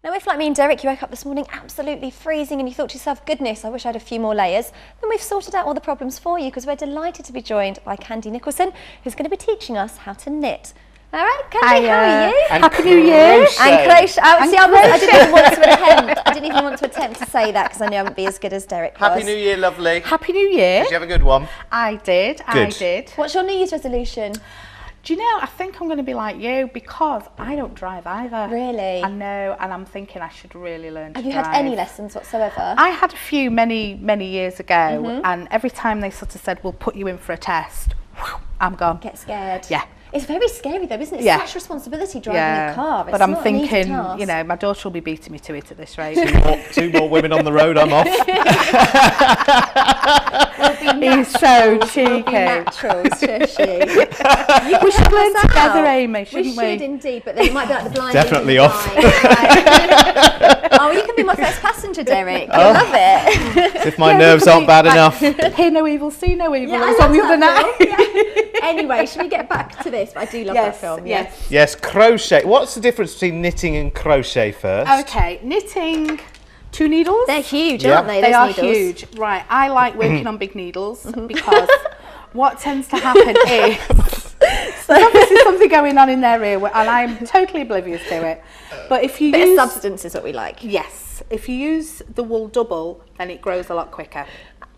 Now, if like me and Derek, you woke up this morning absolutely freezing and you thought to yourself, goodness, I wish I had a few more layers, then we've sorted out all the problems for you because we're delighted to be joined by Candy Nicholson, who's going to be teaching us how to knit. All right, Candy, how are you? Happy New Year. And crochet. I didn't even want to attempt. I didn't even want to attempt to say that because I knew I wouldn't be as good as Derek was. Happy New Year, lovely. Happy New Year. Did you have a good one? I did. Good. I did. What's your New Year's resolution? Do you know, I think I'm going to be like you because I don't drive either. Really? I know, and I'm thinking I should really learn to drive. Have you had any lessons whatsoever? I had a few many years ago, and every time they sort of said, we'll put you in for a test, whew, I'm gone. Get scared. Yeah. It's very scary though, isn't it? It's such responsibility driving a car. It's but I'm not an easy thinking, task. you know, my daughter will be beating me to it at this rate. Two more women on the road, I'm off. He's so cheeky. We'll be naturals, she. We should learn together, Amy, shouldn't we? We should indeed, but then it might be like the blind. Definitely off. Oh, you can be my first passenger, Derek. I love it. If my nerves aren't bad enough. Hear no evil, see no evil. Yeah, It was on the other night. Anyway, should we get back to this? I do love that film. Yes. Yes, crochet. What's the difference between knitting and crochet first? Okay, knitting 2 needles. They're huge, Yeah. aren't they? They Those are needles. huge. Right, I like working on big needles because what tends to happen is there's obviously something going on in their ear and I'm totally oblivious to it. But if you Bit use... of substance is what we like. Yes, if you use the wool double, then it grows a lot quicker.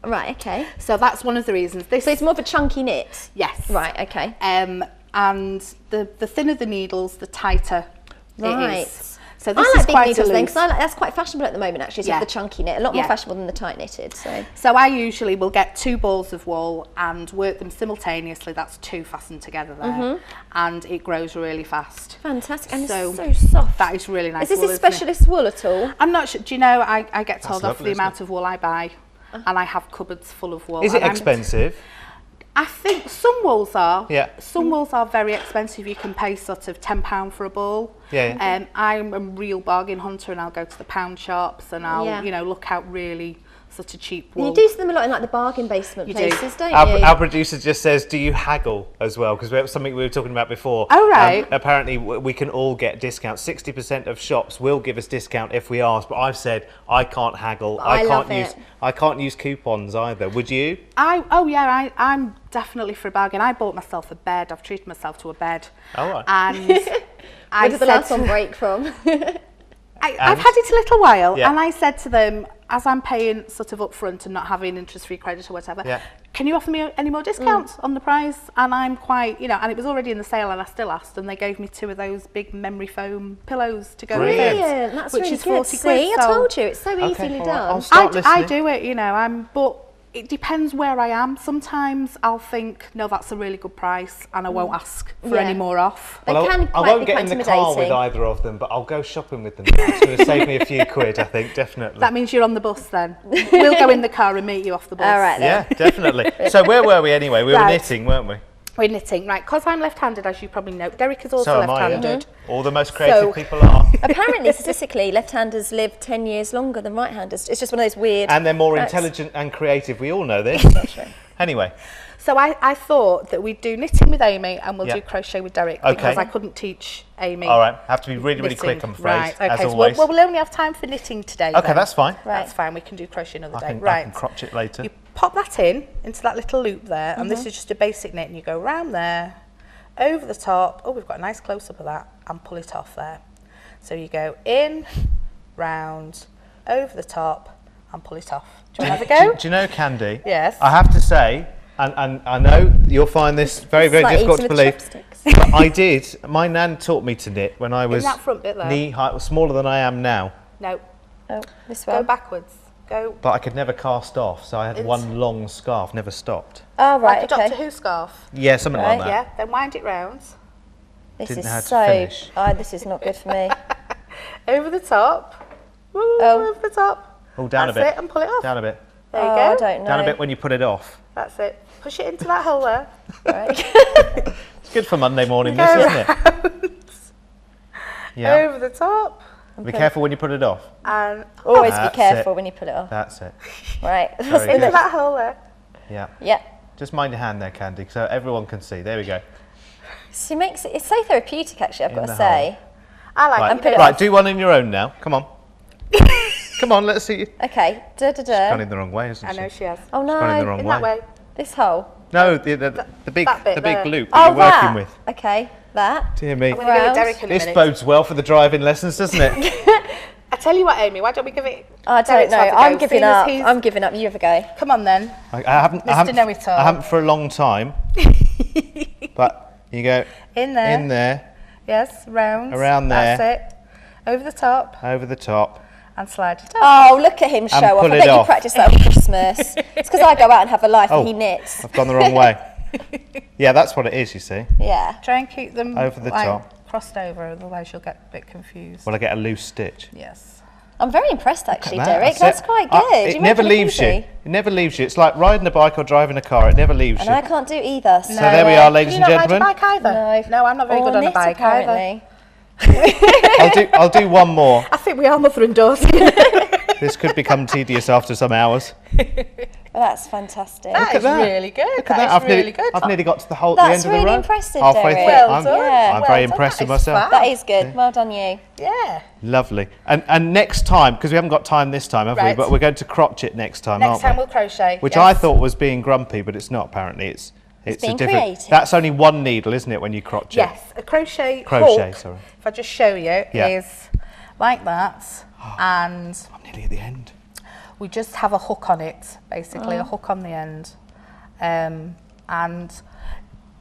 Right, okay. So that's one of the reasons. So it's more of a chunky knit? Yes. Right, okay. And the thinner the needles, the tighter it is. So this I is like big quite needles a then, loose. because that's quite fashionable at the moment actually, to have the chunky knit. A lot more fashionable than the tight knitted. So I usually will get 2 balls of wool and work them simultaneously. That's 2 fastened together there, and it grows really fast. Fantastic, and So it's so soft. That is really nice. Is this wool, a isn't it? specialist wool at all? I'm not sure. Do you know, I get told off for lovely, the amount of wool I buy, and I have cupboards full of wool. Is it and expensive? I think some wools are. Yeah. Some wools are very expensive. You can pay sort of £10 for a ball. Yeah. I'm a real bargain hunter, and I'll go to the pound shops and I'll you know, look out really sort of cheap wool. You do see them a lot in like the bargain basement places, don't you? Our producer just says, do you haggle as well? Because it's something we were talking about before. Oh, right. Apparently we can all get discounts. 60% of shops will give us discount if we ask, but I've said I can't haggle. I can't use coupons either. Would you? I'm definitely for a bargain. I bought myself a bed. I've treated myself to a bed. Oh, right. And Where did the last one break from? I've had it a little while, Yeah. and I said to them, as I'm paying sort of upfront and not having interest-free credit or whatever, can you offer me any more discounts on the price? And I'm quite, you know, and it was already in the sale, and I still asked, and they gave me 2 of those big memory foam pillows to go with it. Brilliant, that's which really is good. 40 See, quid. I So told you, it's so Okay, easily all right, I'll done. start I listening. do it, you know, but it depends where I am. Sometimes I'll think, no, that's a really good price, and I won't ask for any more off. They Well, can I quite won't be get quite in the car with intimidating. either of them, but I'll go shopping with them. It's going to save me a few quid, I think, definitely. That means you're on the bus then. We'll go in the car and meet you off the bus. All right then. Yeah, definitely. So where were we anyway? We were Right. knitting, weren't we? We're knitting, right, because I'm left-handed, as you probably know. Derek is also So am I. left-handed. All the most creative So- people are. Apparently, statistically, left-handers live 10 years longer than right-handers. It's just one of those weird... And they're more facts. intelligent and creative. We all know this. Anyway. So I thought that we'd do knitting with Amy and we'll Yeah. do crochet with Derek Okay. because I couldn't teach Amy. All right. Have to be really, really knitting. quick, I'm afraid, Right, okay. as So always. we'll only have time for knitting today. Okay, then. that's fine. That's fine. We can do crochet another day. I Right. can crotch it later. You pop that into that little loop there, and this is just a basic knit, and you go round there, over the top. Oh, we've got a nice close-up of that, and pull it off there. So you go in, round, over the top, and pull it off. Do you want to have a go? Do you know, Candy? Yes. I have to say, and I know you'll find this very, very like difficult to eating with believe, chopsticks. but I did. My nan taught me to knit when I was that front bit there? knee height, smaller than I am now, No, Oh, this go one. backwards. Go. but I could never cast off, so I had one long scarf, never stopped. Oh, right, Like a okay. Doctor Who scarf. Yeah, something like Right, that. Yeah, then wind it round. This Didn't is know how to so... finish. Oh, this is not good for me. Over the top. Woo, Oh. over the top. Oh, down That's a bit. it, and pull it off. Down a bit. There you Oh, go. I don't know. Down a bit when you put it off. That's it. Push it into that hole there. Right. It's good for Monday morning, this, isn't it? Yeah. Over the top. Be careful when you put it off. And Always be That's careful it. when you pull it off. That's it. Right. Very into good. that hole there. Yeah. Yeah. Just mind your hand there, Candy, so everyone can see. There we go. She makes it... It's so therapeutic, actually, I've In got to the say. I like Right, it. Put it right, off. do one in your own now. Come on. Come on, let's see you. Okay. Da, da, da. Gone in the wrong way, isn't I she? know she has. Oh Gone in the no. wrong In way. that way. This hole. No, the big that bit there. loop that you're working with. Okay. That. Dear me. I'm going to give it Round. Derek in a This minute. bodes well for the driving lessons, doesn't it? I tell you what, Amy, why don't we give it... I don't Derek to know. have a go, I'm giving seeing as up. he's- I'm giving up. You have a go. Come on then. I haven't Mr. Know-it-all. I haven't for a long time. But you go In there. in there, Yes, round. Around there. That's it. Over the top over the top. and slide it up. Oh, look at him show off. pull I it bet you off. practice that on Christmas. It's because I go out and have a life Oh. and he knits. I've gone the wrong way. Yeah, that's what it is, you see. Yeah. Try and keep them Over the top. crossed over, otherwise you'll get a bit confused. Well, I get a loose stitch. Yes. I'm very impressed actually, That, Derek. That's it. quite good. It You never make look leaves you. easy. It never leaves you. It's like riding a bike or driving a car. It never leaves And you. I can't do either. So, there we are, ladies Can and you not ride a gentlemen. bike either? No, I'm not very Or good on a knit, bike either. apparently. I'll do one more. I think we are mother and daughter. This could become tedious after some hours. Well, that's fantastic. That is really good. Look at that. That is really good. I've nearly got to the whole That's the end of the really road. impressive, Halfway Derek. through. Well I'm, done. Yeah. I'm Well very done. impressed That with is myself. fab. That is good. Well done, you. Yeah. Lovely. And next time, because we haven't got time this time, have we? Right. But we're going to crochet next time, Next aren't time we? we'll crochet. Which yes. I thought was being grumpy, but it's not apparently. It's being a different. creative. That's only one needle, isn't it, when you crochet? Yes, a crochet Crochet, hook, sorry. if I just show you, Yeah. is like that. And I'm nearly at the end. we just have a hook on it, basically, a hook on the end. And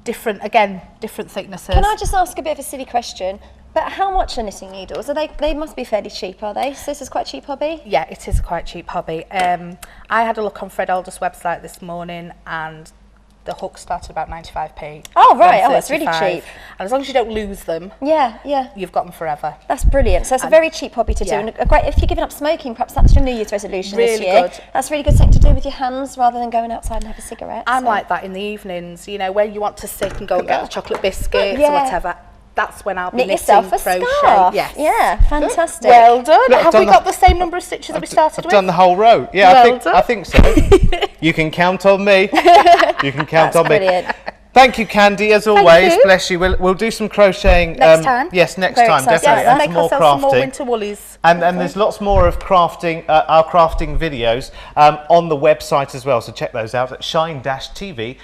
different thicknesses. Can I just ask a bit of a silly question? But how much are knitting needles? Are they must be fairly cheap, are they? So this is quite a cheap hobby? Yeah, it is a quite cheap hobby. I had a look on Fred Alder's website this morning and the hook started about 95p. Oh, right. Oh, that's really 135. cheap. And as long as you don't lose them, Yeah, yeah. you've got them forever. That's brilliant. So it's a very cheap hobby to do. yeah. And a great, if you're giving up smoking, perhaps that's your New Year's resolution this Really year. good. That's really good thing to do with your hands rather than going outside and have a cigarette. I'm so. like that in the evenings, you know, where you want to sit and go and get the chocolate biscuits Yeah. or whatever. That's when I'll be Knit knitting, yourself a crochet. scarf. Yes. Yeah, fantastic. Well done. Look, I've Have done we the- got the same number of stitches that we started I've with? done the whole row. Yeah, Well done. I think so. You can count on me. You can count That's on me. brilliant. Thank you, Candy, as always. you. Bless you. We'll do some crocheting Next time? Yes, next Very time, excited. definitely. Yes, And make some more ourselves some more crafting. winter woolies. And there's lots more of crafting, our crafting videos on the website as well. So check those out at shine-tv.co.uk.